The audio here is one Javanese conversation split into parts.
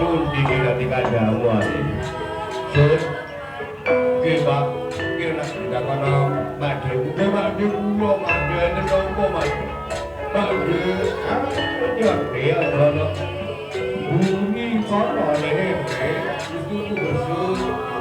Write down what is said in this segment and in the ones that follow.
pundi kira kandamu ae. Sun ki Pak ki nek dikakana madhe kuwi madhe kula madhene nopo madhe. Madhe ya ya ono bunyi kono lehe itu besul.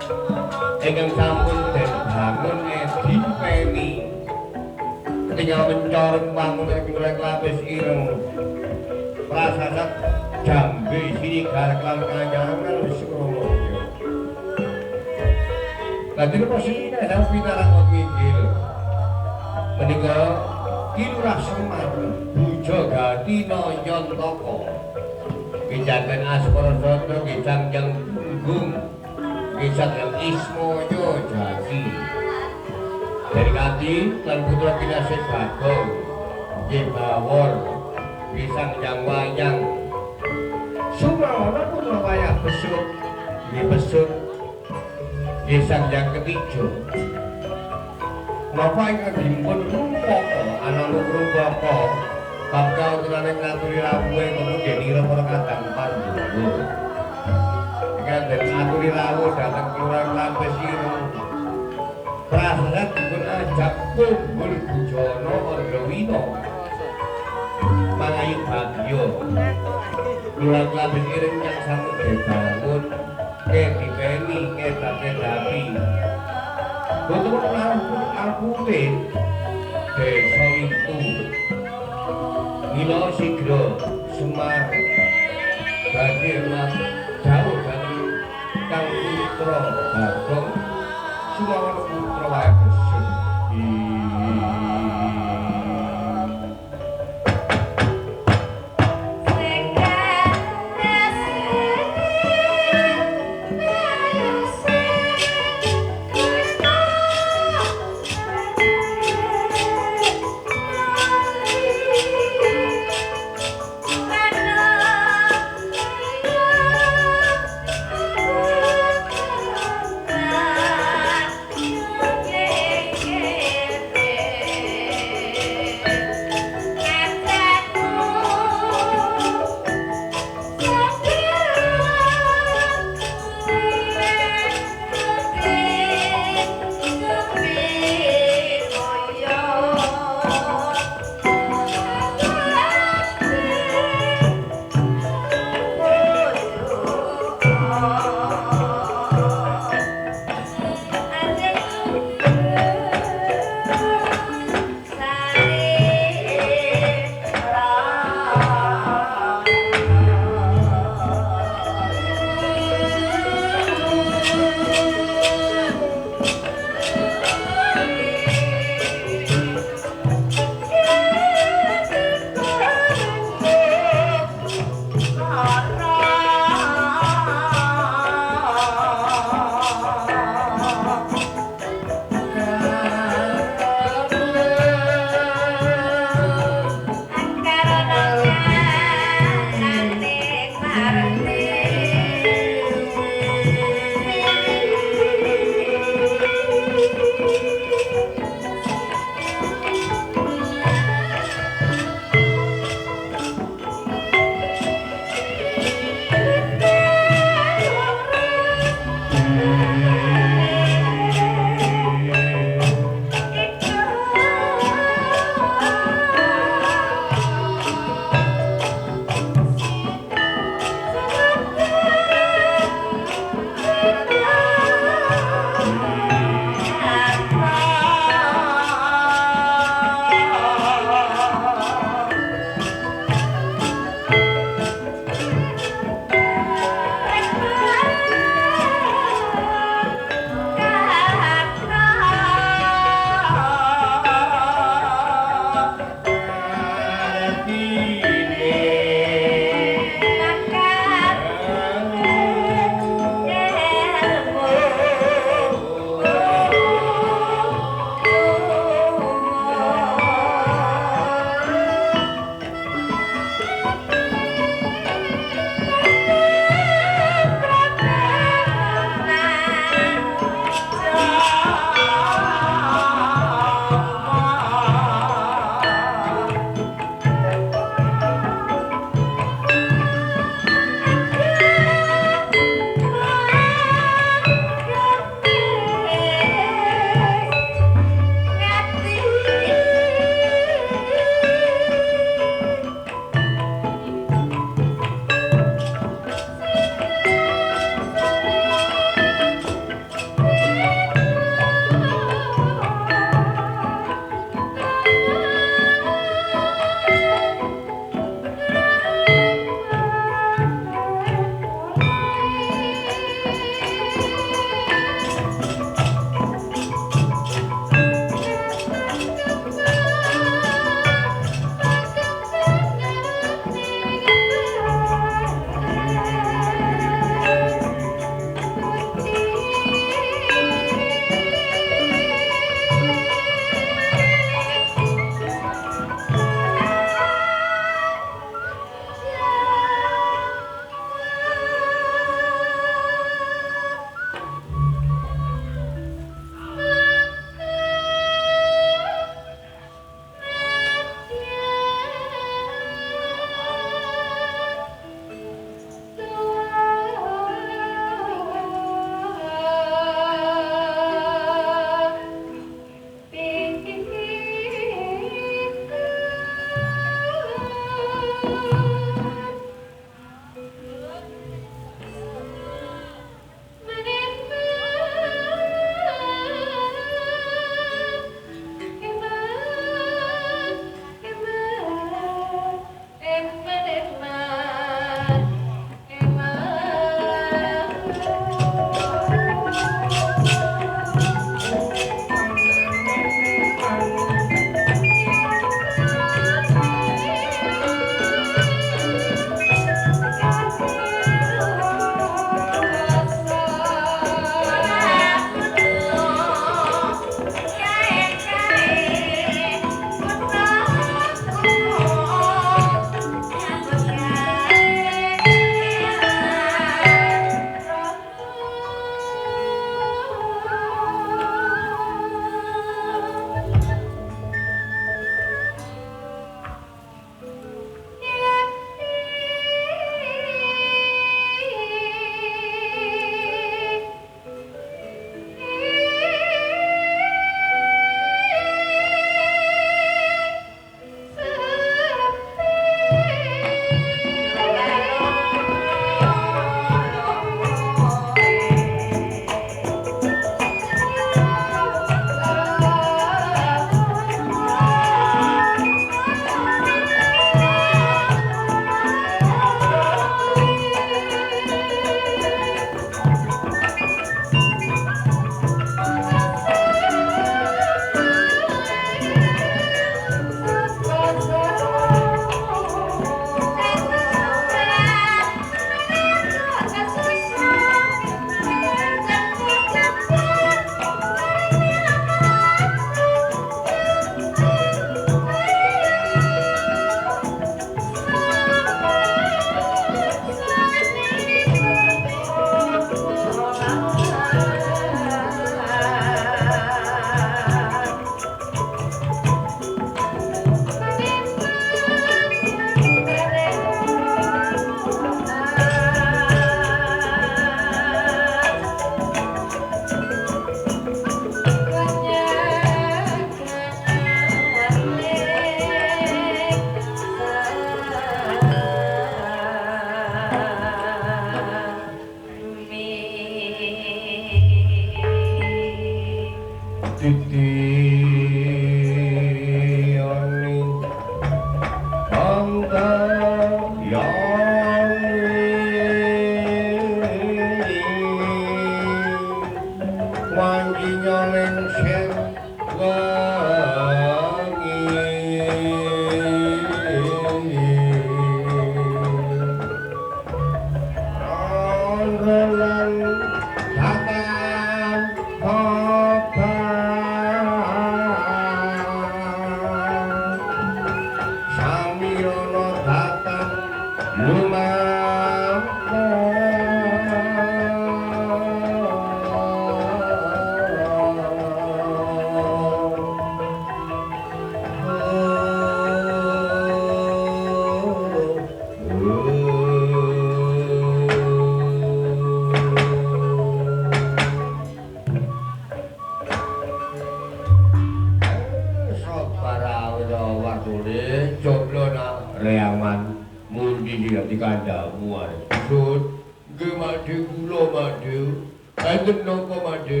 para wartune joblo nak reangan mundi di kandamu arep sud nggih madhe kula madhe enten napa madhe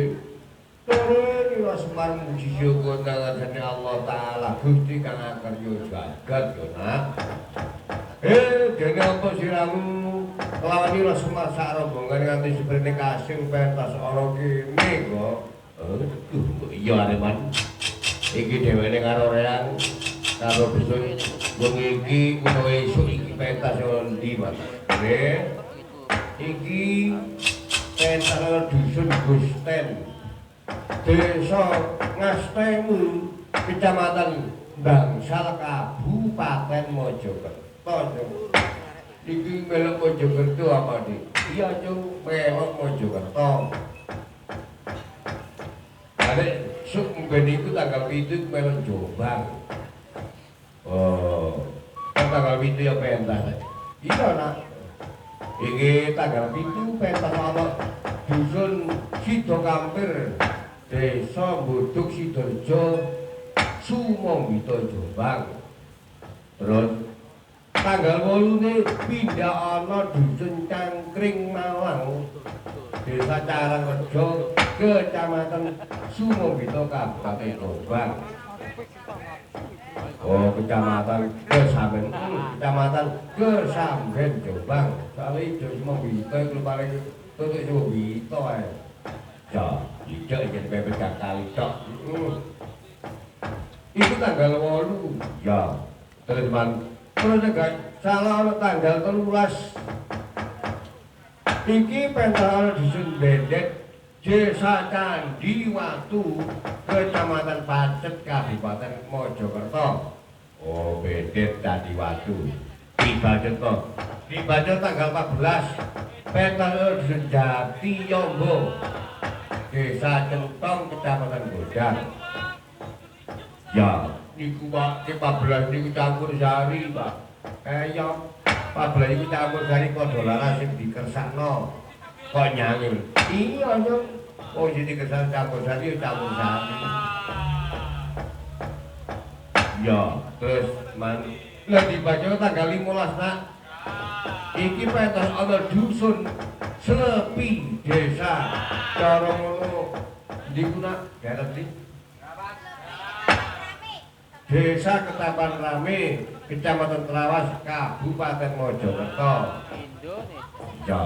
Tore ira Semar muji syukur nang Allah taala Gusti kang akarya jagat yo nak dene apa siramu kelawan ira Semar sak rombongan nganti seprene kasing pentas ana kene kok iya areman iki dhewene karo reang karo besok wengi iki utawa esuk iki pentas ndi Mas iki pentas dusun Gusten Desa Ngastemu Kecamatan Bangsal Kabupaten Mojokerto iki melok Mojokerto apa dik iya cung melok Mojokerto adek suk mben iku tanggal 7 melok Jombang tanggal 7 ya pentas iya nak iki tanggal 7 pentas ana dusun Sido Kampir Desa Buduk Sidoarjo Sumombito Jombang terus tanggal 8 pindah ana dusun Cangkring Malang Desa Carangrejo Kecamatan Sumombito Kabupaten Jombang Kecamatan Kesamben Jombang soalnya itu Sumombito itu paling tutup Sumombito ya tidak jadi bebek kali tok itu tanggal 8 ya teman terus kan salah tanggal 13 iki pentas dusun Bendet Desa Candi Watu Kecamatan Pacet Kabupaten Mojokerto Bendet Candi Watu dibaca tanggal 14 pentas dusun Jati Yombo Desa Centong Kecamatan Godang ya niku Pak 14 niku campur sari Pak ya 14 niku campur sari padha laras sing dikersakno kok nyangil iya yo jadi kesan campur sari ya campur sari ya terus man lah dibaca tanggal 15 nak iki pentas ana dusun Slepi Desa cara ngono niku nak garep iki Desa Ketapan Rame Kecamatan Trawas Kabupaten Mojokerto ya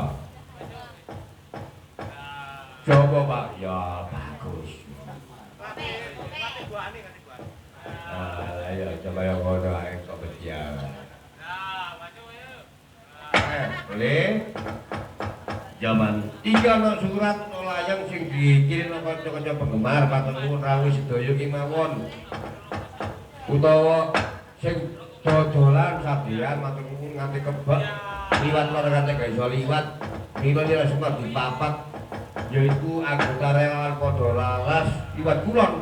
coba Pak ya bagus ayo coba yang ngono ae kok betian boleh zaman tiga no surat layang sing dikirim nang kanca-kanca penggemar matur nuwun rawuh sedaya ki mawon utawa sing dodolan sabian matur nuwun nganti kebak liwat marang gak iso liwat niku ora sempat dipapat yaiku anggota relawan padha laras liwat kulon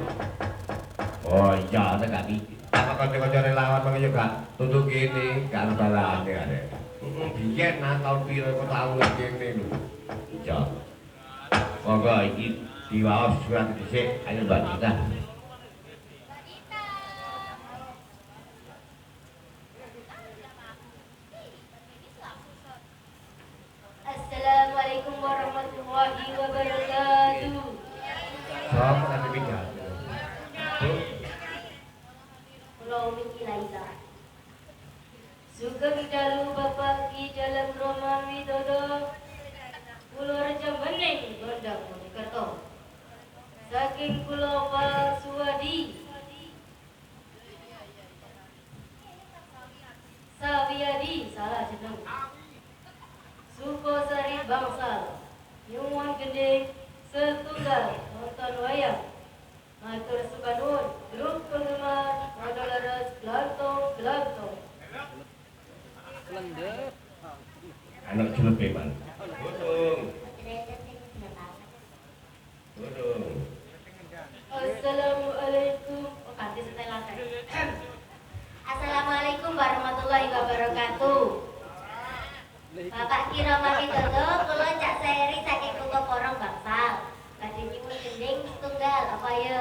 oh iya nek gak iki apa kanca-kanca relawan mangke yo gak tutuk kene gak balane arek biyen nang taun pira kok taun kene lho iya monggo iki diwaos surat dhisik ayo Mbak Dita Assalamualaikum warahmatullahi wabarakatuh. Selamat nanti pindah. Pulau Miki Laila. Suka bidalu bapak ki jalan Roma Widodo. Pulau Raja Bening Gondang Mojokerto. Saking Pulau Pasuwadi. Sawiadi salah jeneng. Sukosari Bangsal Nyuwun Gede setunggal nonton wayang matur sukanun grup penggemar Modolares Glanto anak jelepe man bodong Assalamualaikum Assalamualaikum warahmatullahi wabarakatuh. Bapak kira maki dodo kula cak seri saking kutha Porong Bangsal. Badhe nyuwun gending setunggal apa ya?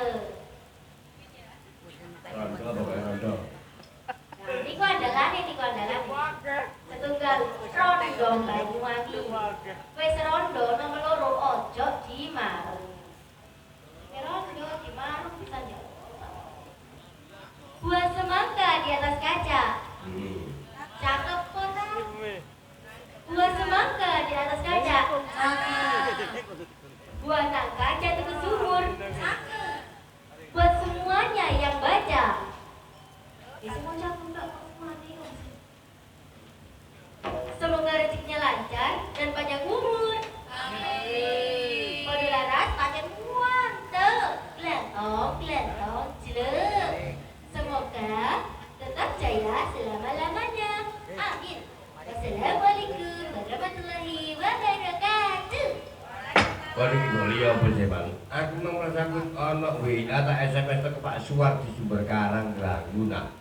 WA tak SMS ke Pak Suwar di Sumber Karang Rangguna.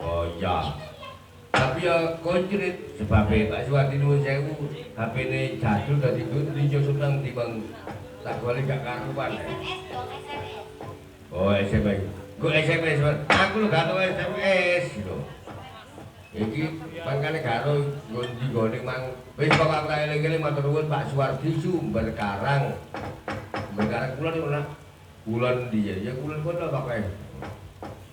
Oh iya. Tapi ya konkret sebabnya Pak Suwar di nuwun sewu HP-ne jadul dadi njo seneng timbang tak golek gak karuan. SMS dong, SMS. Oh SMS. Gue SMS, aku lho gak tau SMS gitu. Iki mangkane gak tau ngondi gone mang. Wis kok aku eling-eling matur nuwun Pak Suwardi Sumber Karang. Sumber Karang kulon iki ora. Kulon ndi ya kulon kono pokoke.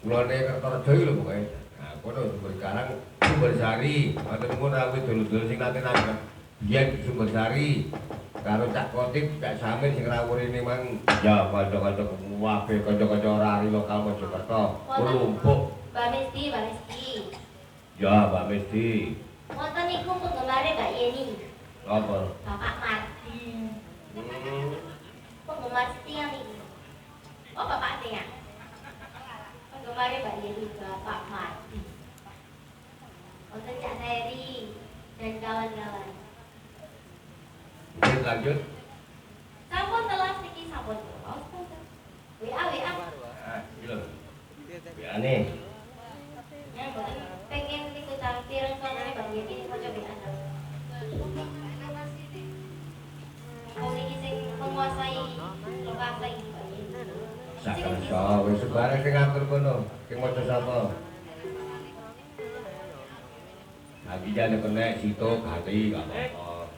Kulone Kertorejo iki lho pokoke. Nah, kono Sumber Karang, Sumber Sari. Matur nuwun awit dulur-dulur sing nate nang biyen Sumber Sari. Karo Cak Kotip, Cak Samir sing rawuhine mang ya kanca-kanca kabeh kanca-kanca rari lokal Mojokerto. Lumpuk. Mbak Mesti. Ya, Mbak Mesti. Wonten niku penggemare Mbak Yeni. Apa? Bapak Mardi. Penggemar setia nih. Oh, Bapak Tia. Penggemar Mbak Yeni, Bapak Mardi. Wonten Cak Heri dan kawan-kawan. Mungkin lanjut. Sampun telas niki sampun. WA. Ah, iki lho. WA-ne. Ya, mboten pengen niku tampil soalnya Mbak Yeni maca WA. Oh, niki sing menguasai lokasi Mbak Yeni. Sak kersa wis bareng sing ngatur kono. Sing maca sapa? Lagi jane kena situ ganti gak apa-apa.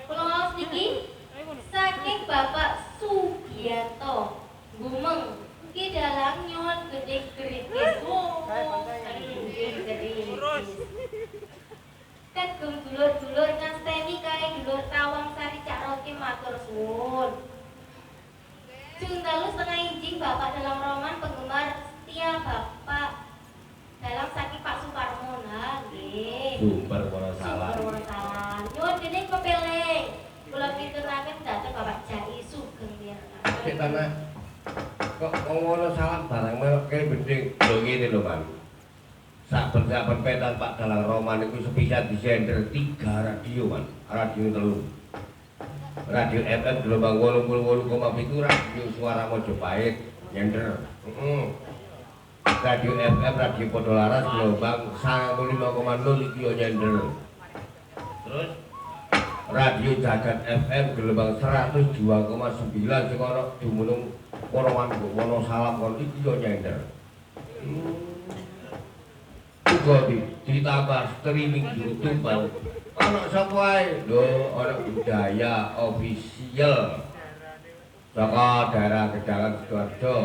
Kula ngaos niki saking Bapak Sugiyanto Gumeng iki dalang nyuwun gede kritis. Kagem dulur-dulur ngasteni kae dulur Tawang Sari Cak Roti matur suwun. Jung dalu setengah injing Bapak dalam roman penggemar setia Bapak dalam saking Pak Suparmo nggih. Sumber Wonosalam. Nyuwun dening pepeleh. Kula pituraken dhateng Bapak Jai Sugeng Wirna. Sik tanah. Kok wong Wonosalam barang melok kene bending. Lho ngene lho, Man. Saben-saben petan Pak Dalang Roman iku sepisan disender 3 radio, Man. Radio 3. Radio FM gelombang 88,7 radio Suara Mojopahit nyender. Radio FM Radio Podolaras gelombang 95,0 iki yo nyender. Terus Radio Jagat FM gelombang 102,9 sing ana dumunung Wonosalam kon iki yo nyender. Uga ditambah streaming YouTube ana sapa ae lho ana budaya official saka daerah Gedangan Sidoarjo.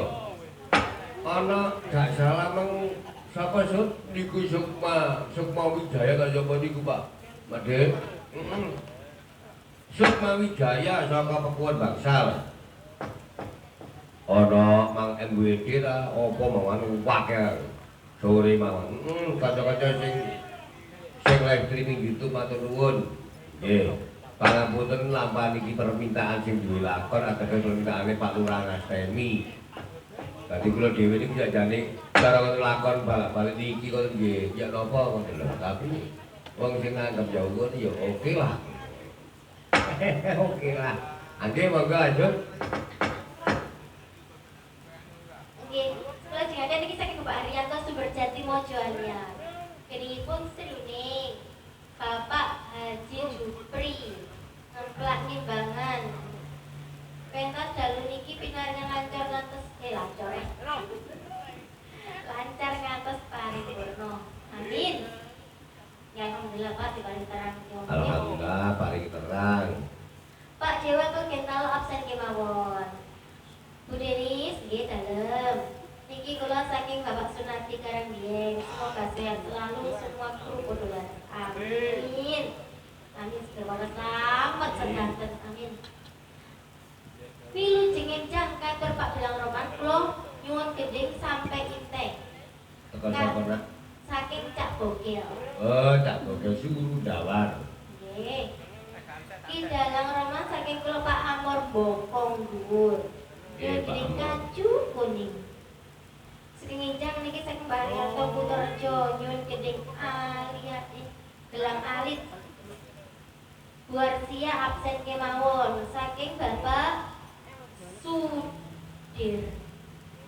Ana gak salah meng sapa Sut niku Sukma Wijaya ta sapa niku Pak Made. Sukma Wijaya saka Pekuan Bangsal. Ana Mang MWD ta apa mawon wakil sore mawon. Kanca-kanca sing live streaming YouTube matur nuwun. Nggih. Pangapunten lampahan iki permintaan sing duwe lakon ateges permintaane Pak Lurah ngasteni. Dadi kula dhewe niku jane cara lakon balik-balik niki kok nggih ya napa ngoten lho. Tapi wong sing nganggep ya ngono ya oke lah. Oke lah. Angge monggo lanjut. Nggih, kula jengade niki saking Bapak Ariyanto Sumberjati Mojo Alian. Kedipun srining Bapak Haji Jupri ngemplak nimbangan. Pentas dalu niki pinaringan lancar ngantos lancar ngantos paripurna. Amin. Ya alhamdulillah Pak diparing terang nyonya. Alhamdulillah paring terang. Pak Dewa tuh kental absen kemawon. Bu Denis nggih dalem. Niki kula saking Bapak Sunarti Karangdieng. Semoga sehat selalu semua kru Podolaras. Amin. Amin segala selamat sedanten. Amin. Pilu jengenjang kantor Pak Dalang Roman kula nyuwun gedeng sampai intek. Tekan sapa nak? Saking Cak Bogel. Oh, Cak Bogel Suru Dawar. Nggih. Ki Dalang Roman saking kula Pak Amor Bokong Dhuwur. Ya gedeng kaju kuning. Sringinjang niki saking Mbak Ariyanto Puterjo nyuwun gedeng alia gelang alit. Bu Arsia absen kemawon saking Bapak Sudir.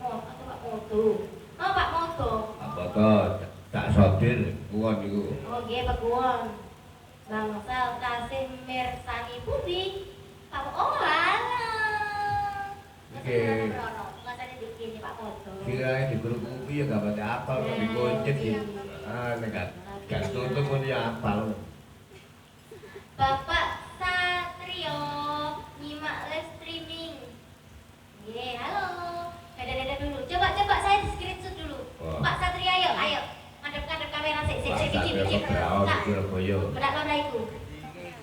Atau Pak Modo. Oh Pak Modo. Apa kok tak sodir kuwon niku. Oh nggih Pak Kuwon. Bangsal tasih mirsani pundi? Pak oh alah. Oke. Ngasane dikene Pak Modo. Kirain di grup kuwi ya gak pada apal kok dikoncet ya. Ah nek gak tutup pun ya apal. Bapak Satrio nyimak live streaming. Nggih, halo. Dada-dada dulu. Coba saya di screenshot dulu. Oh. Pak Satrio ayo. Ngadep-ngadep kamera sik biji. Nah, Surabaya. Berak lora iku.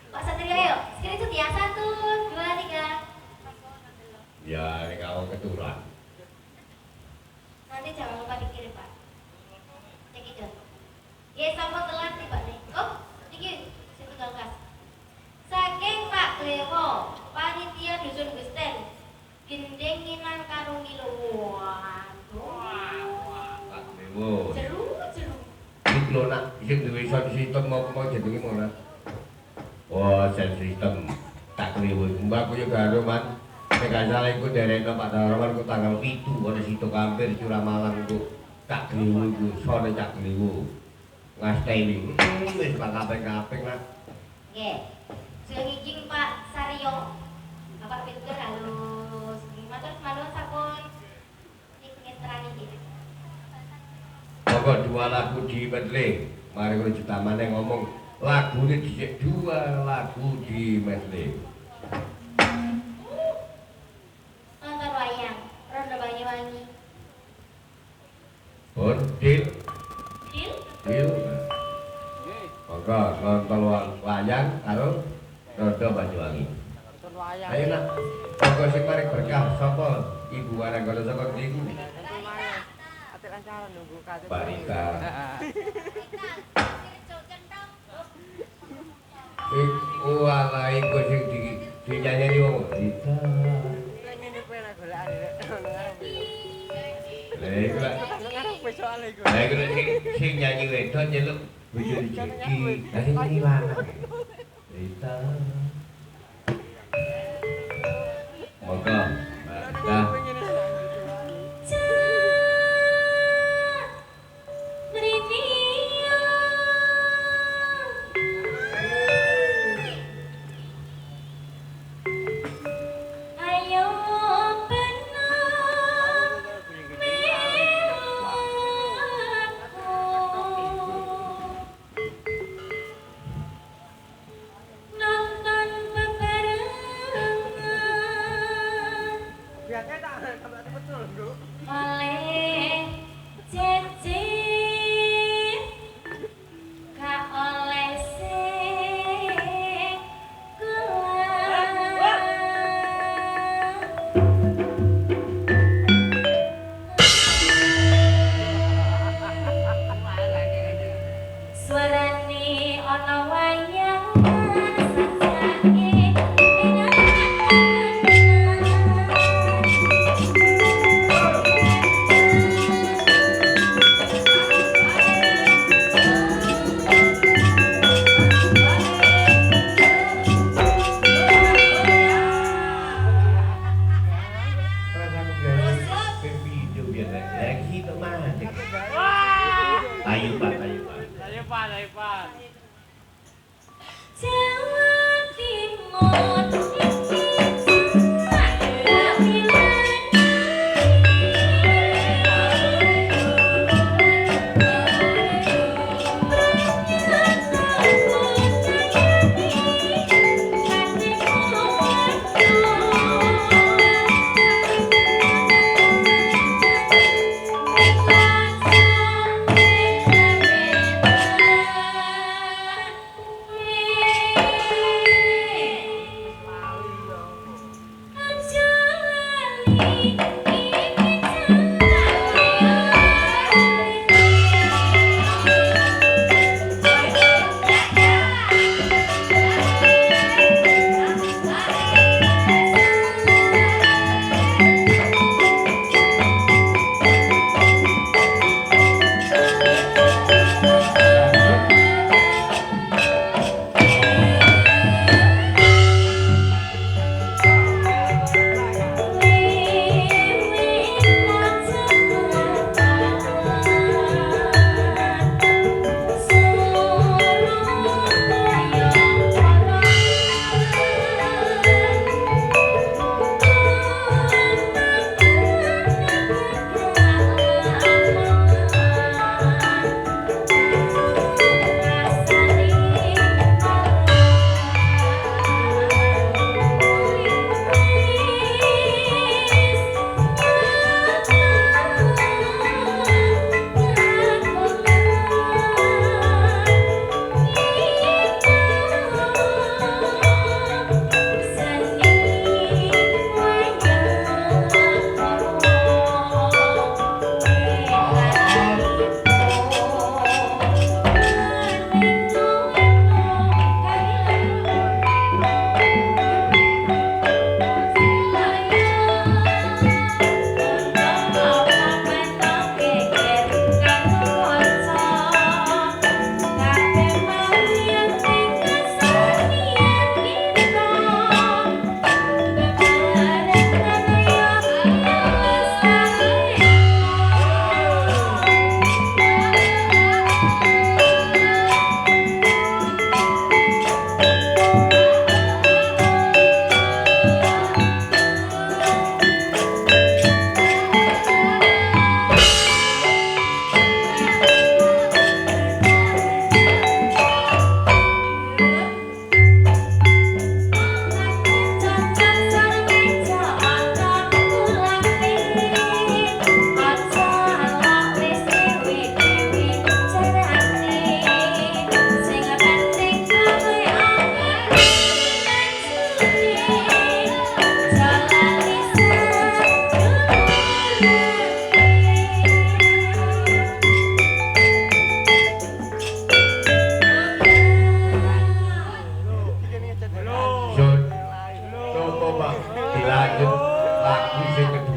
Pak Satrio ayo, screenshot ya. 1 2 3. Ya nek awak keturunan. Nanti jangan lupa dikirim, Pak. Cek itu. Ya, sampun telat nih, Pak nih. Oh, iki sing tunggal kas. Saking Pak Klewo, panitia dusun Gusten. Gendeng nginan karo ngilo. Waduh. Pak Dewo. Jeru. Iki lho nak sing duwe sound system mau jenenge ngono. Oh, sound system. Tak kliwu. Mbak aku yo karo man. Nek gak salah iku derekno Pak Darman ku tanggal 7 ana Situ Kampir Curah Malang ku. Tak kliwu iku sone tak kliwu. Ngasteni. Wis Pak kaping-kaping lah. Nggih. Sengijing Pak Saryo. Bapak Pinter halus. Matur manuwun sampun ngestrani iki. Pokok 2 lagu di medley. Mari kula cetamane ngomong lagune dhisik 2 lagu di medley. Nonton wayang Rondo Banyuwangi. Pun deal. Deal? Deal. Monggo nonton wayang karo Rondo Banyuwangi. Ayo nak, monggo sing mari berkah sapa Ibu Waranggono saka niku. Mbak Rika. Iku ala iku sing dinyanyi wong Rika. Lah iku lah. Lah iku sing nyanyi wedok nyeluk bojo dijeki. Lah sing nyanyi lanang. Rita. Monggo. Nah.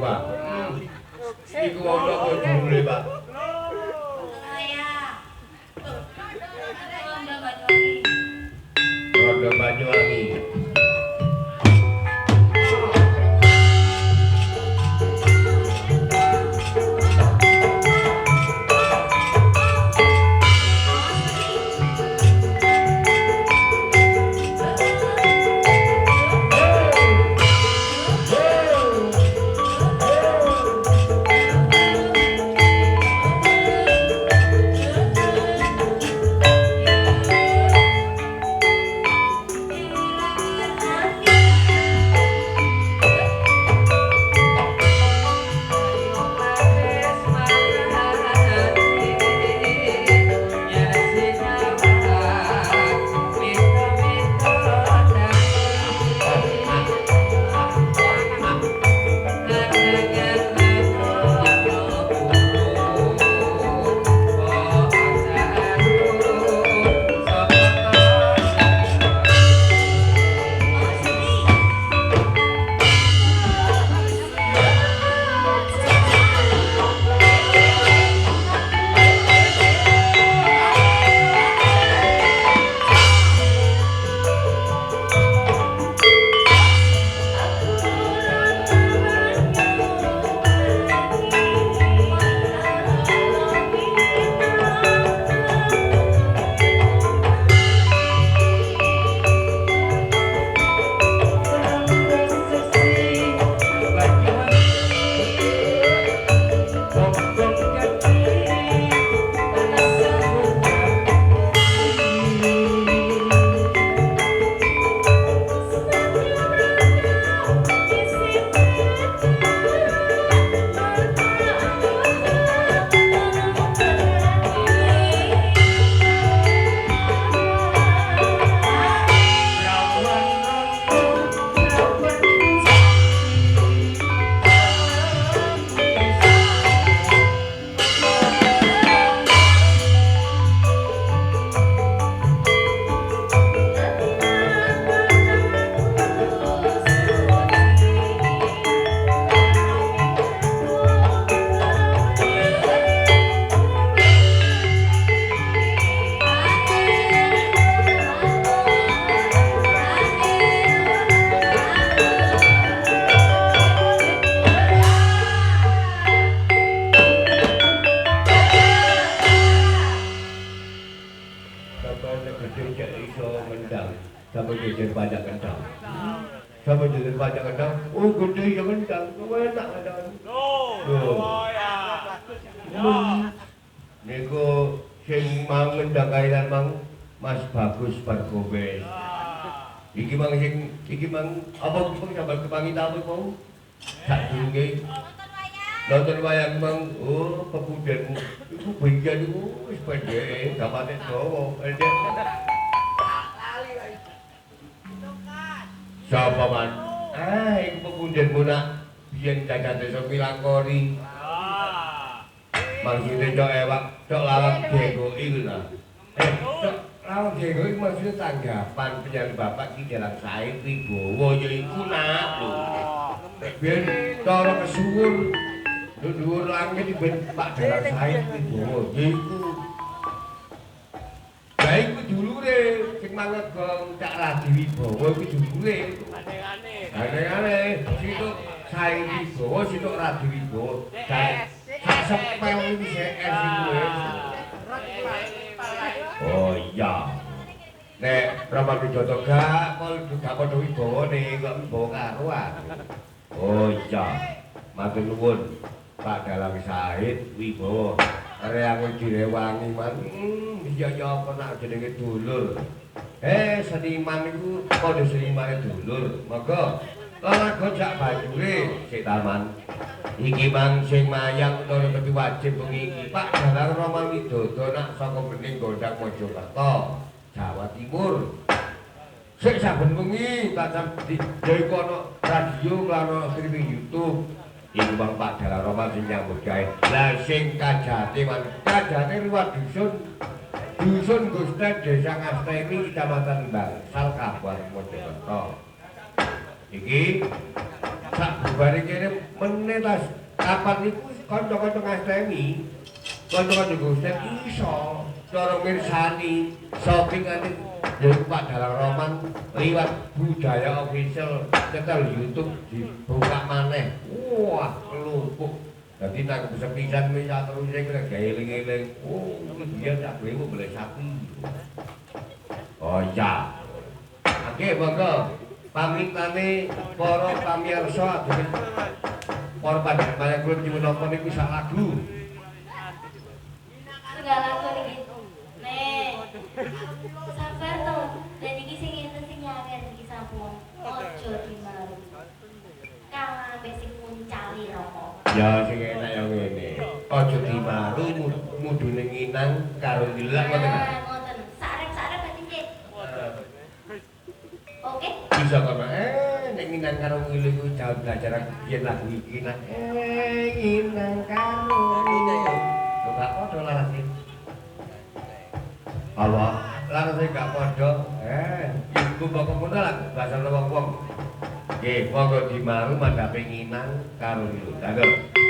Pak. Iku ono kok jule, Pak. Rondo Banyuwangi. Sama jajan pajak kendang. Sama jajan pajak kendang. Oh gede ya kendang. Kau enak ada. Niku sing mang kendang kailan mang Mas Bagus Bargobes. Iki mang apa pun sambil kepangi tahu kau. Sak durunge nonton wayang mang pemudamu. Iku bagian iku wis pendek, dapate dawa. Siapa man? Iku pemudamu nak biyen jajan desa Pilangkori. Maksudnya cok ewak, cok lawak dego itu lah. Cok lawak dego itu maksudnya tanggapan penyanyi bapak di dalam saya Wibowo yaitu nak lho. Biar cara kesuwur dhuwur langit di Pak dalam saya Wibowo yaitu. Lah iku dulure sing manut gong Cak Radi Wibowo iku dulure. Aneh-aneh, situ saya Wibowo, situ Radi Wibowo. Sepel ini CS itu. Oh iya. Nek Rama Widodo gak padha Wibowo nih, kok Wibowo karuan. Oh iya. Matur nuwun Pak Dalang Said Wibowo. Reang direwangi man. Iya ya apa nak jenenge dulur. Seniman iku padha senimane dulur. Monggo lagu jak bajure sik taman. Iki mang sing mayang utawa dadi wajib bengi iki Pak Dalang Rama Widodo nak saka Bening Gondang Mojokerto, Jawa Timur. Sik saben bengi tancap dijoiko ana radio lan streaming YouTube. Iku Bang Pak Dalang Rama sing nyambut gawe. Lah sing kajate man kajate liwat dusun. Dusun Gusten Desa Ngasteni Kecamatan Bangsal Kabupaten Mojokerto. Iki sak bubare kene meneh tas kapan niku kanca-kanca ngasteni kanca-kanca Gusten iso cara mirsani shopping ane ya Pak Dalang Roman liwat budaya official nyetel YouTube dibuka maneh wah kelupuk dadi nang sepisan wis terus kira gaeling-eling oh dia tak boleh boleh sapi oh iya oke monggo pamitane para pamirsa ademen para panjenengan kula nyuwun napa niku sak lagu segala lagu niki nek sabar to dan iki sing ngene sing nyanyi iki sampun ojo dimaru kalah sing muncali rokok ya sing enak ya ngene aja dimaru mudune nginang karo dilak ngoten ngoten sarep-sarep dadi nggih oke bisa kono nek nginang karo ngile ku jauh belajar yen lagu iki nek nginang karo ngile kok gak padha larase Allah larase gak padha iku kok ngono lah bahasa wong-wong nggih monggo dimaru mandhape nginang karo ngile dados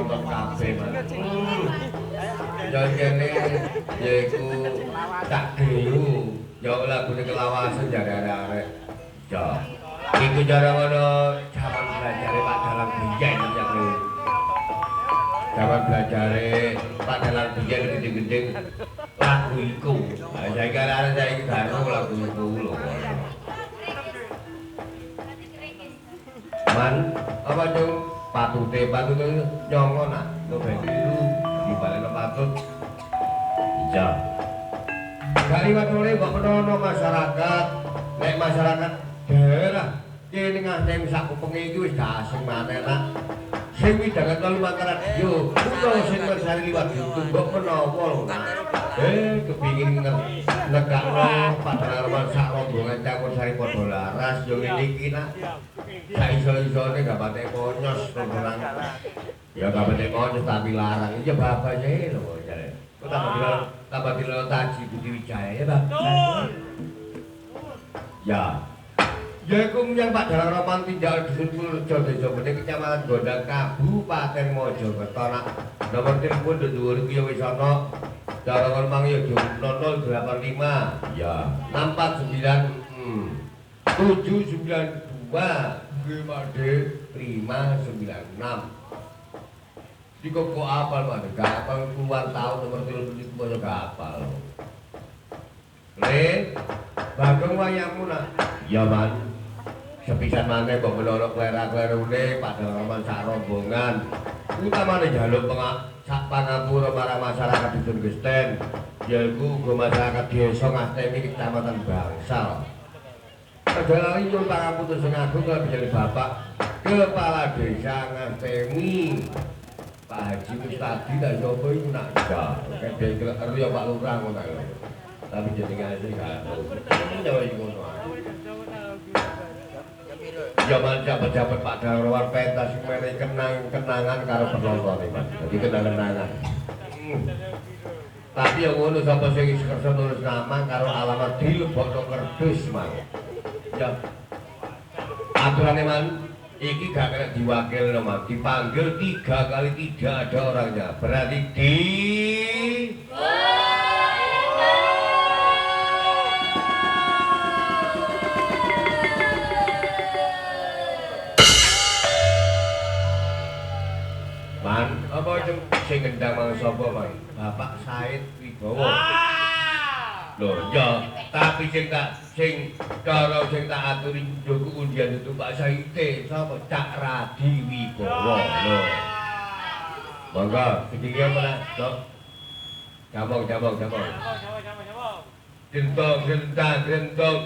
nonton kabeh man. Ya kene yaiku tak dewu. Ya lagune kelawasan jare arek. Ya. Iku jare ngono jaman belajar Pak Dalang biyen ya kuwi. Jaman belajar Pak Dalang biyen gede-gede lagu iku. Lah saiki arek saiki garo lagu iku lho. Man, apa cung patute nyongo nak nobel biru di baleno patut. Iya. Kali watule kok menono masyarakat, nek masyarakat daerah kene nganten sak kupenge iki wis dasing maneh nak. Sing widhangan lumantar radio, kula sing mersani liwat YouTube kok menapa lho nak. Kepingin negakno padahal sak rombongan campur sari padha laras yo ngene iki nak. Sak iso-isone gak patek konyos rombongan. Ya gak patek konyos tapi larang. Iya babane lho jare. Kok tambah dilo Taji Budi Wijaya ya, Pak. Ya. Ya iku yang Pak Dalang Roman tinggal di Purworejo Desa Bening Kecamatan Gondang Kabupaten Mojokerto nak. Nomor telepon dhuwur iki ya wis ana. Cara ngomong ya 0085 ya 649 792 GMD 596. Di kok apal mana? Gak apal puluhan tahun nomor telepon itu mau gak apal. Le, bagong wayangmu nak? Ya man. Sepisan maneh mbok menawa klera-klerune padahal roman sak rombongan. Utamane njaluk sak pangapura marang masyarakat Dusun Gesten. Yaiku uga masyarakat desa Ngastemi Kecamatan Bangsal. Padahal nyuwun pangapunten sing agung kaliyan Bapak Kepala Desa Ngastemi. Pak Haji Mustadi ta sapa iku nak ya. Kene karo ya Pak Lurah ngono lho. Tapi jenenge asli gak tau. Ya ngono ae. Zaman jabat-jabat Pak Dalang pentas meneh kenangan karo penonton iki, Mas. Dadi kenang-kenangan. Tapi yang ngono sapa sing kersa nulis nama karo alamat dilebokno kerdus, Mas. Ya. Aturane man iki gak kena diwakilno, Mas. Dipanggil 3 kali tidak ada orangnya. Berarti di Man, apa sing ngendang mang sapa, Man? Bapak Said Wibowo. Loh, ya, tapi sing cara sing tak aturi njogo undian itu Pak Said sapa? Cak Radi Wibowo. Loh. Monggo, sedikit mana, Dok? Jambong. Gentong, tuntung.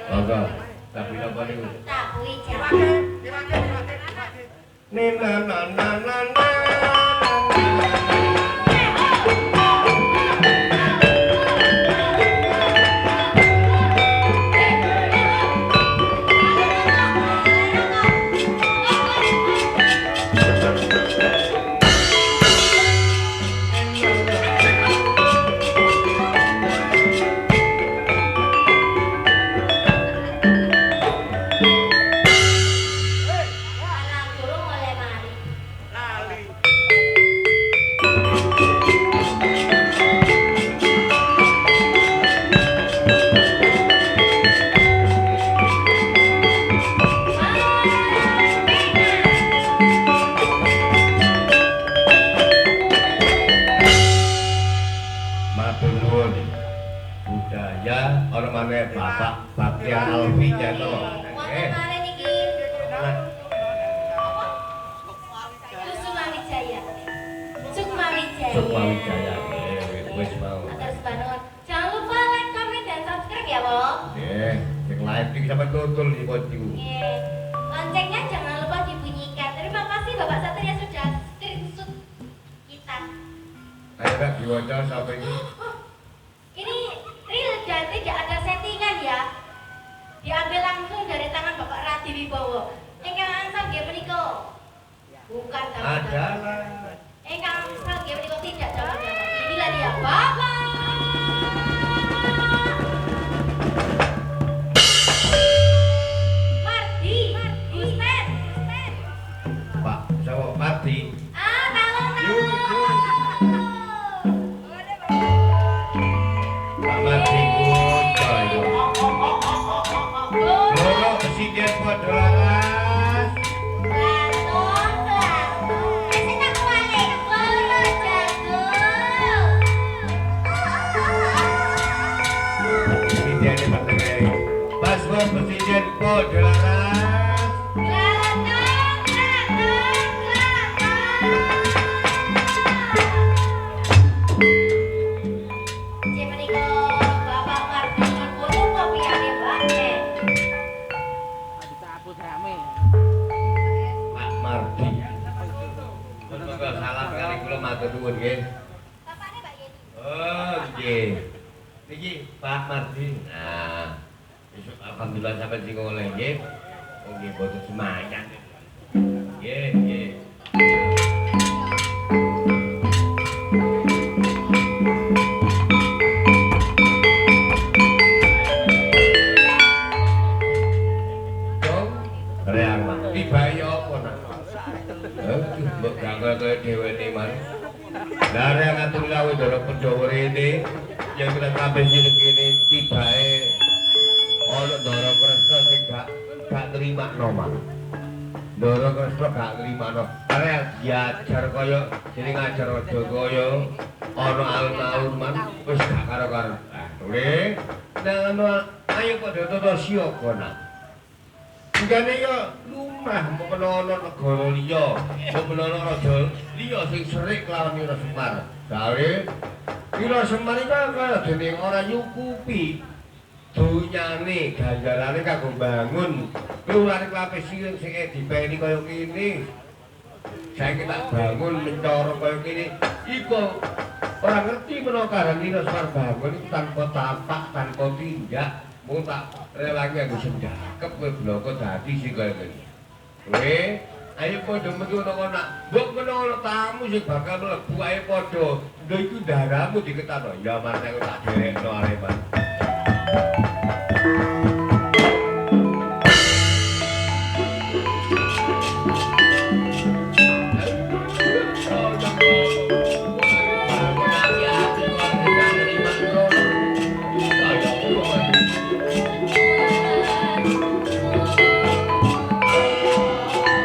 Monggo. Tapi napa niku? Tahu ijaran. Nina na na na na. Anak burung oleh mari. Matur nuwun. Budaya ana maneh Bapak Baktiar Alfi Jano. Wonten mari niki. Kusuma Wijaya. Sukma Wijaya. Sukma Wijaya. Wis mau. Atur sebanun. Jangan lupa like, comment, dan subscribe ya, Bo. Nggih, sing live iki sampe tutul iki niku. Oke. Loncengnya jangan lupa dibunyikan. Terima kasih Bapak Satria sudah screenshot kita. Ayo Mbak diwaca sampai ini. Ini real dan tidak ada settingan ya. Diambil langsung dari tangan Bapak Radi Wibowo. Ingkang angsal nggih menika. Bukan Ada. Ingkang angsal nggih menika tidak jawabannya. Inilah dia Bapak. Mardi. Gusten. Pak, sapa Mardi? Talon. Pak Mardi Kucoyo. Loro presiden padha laras. Presiden partai. Paslon presiden padha laras. Pak Mardi. Monggo salam kali kula matur nuwun nggih. Oh, nggih. Niki Pak Mardi. Nah, besok alhamdulillah sampai sing oleh nggih. Oh nggih boten semangat. Nggih, nggih. Dong, reang Mak. Tibae apa nak? Mbok ganggu kaya dhewene man. Lah reang atur lawe ndara Pandhawa rene yang kita kabeh sini kene tibae ana Ndara Kresna sing gak nrimakno Mak. Ndara Kresna gak nrimakno. Reang diajar kaya jeneng ngajar aja kaya ana alun-alun man wis gak karo-karo. Nggih. Nang ayo padha tata siaga nak. Jane ya lumrah mengkono ana negara liya, mengkono ana raja liya sing serik kelawan Ira Semar. Gawe Ira Semar iki kaya dene ora nyukupi dunyane ganjarane kanggo bangun kelurahan Klapis sing dipeni kaya kene. Saiki tak bangun mencara kaya kene iku ora ngerti menawa karang Ira Semar bangun iku tanpa tapak, tanpa tindak. Mung tak relake aku sendakep kowe bloko dadi sing kaya ngene. Kowe ayo padha metu nang ana. Mbok menawa tamu sing bakal mlebu ae padha. Lho iku darahmu diketakno. Ya mas aku tak derekno Areman.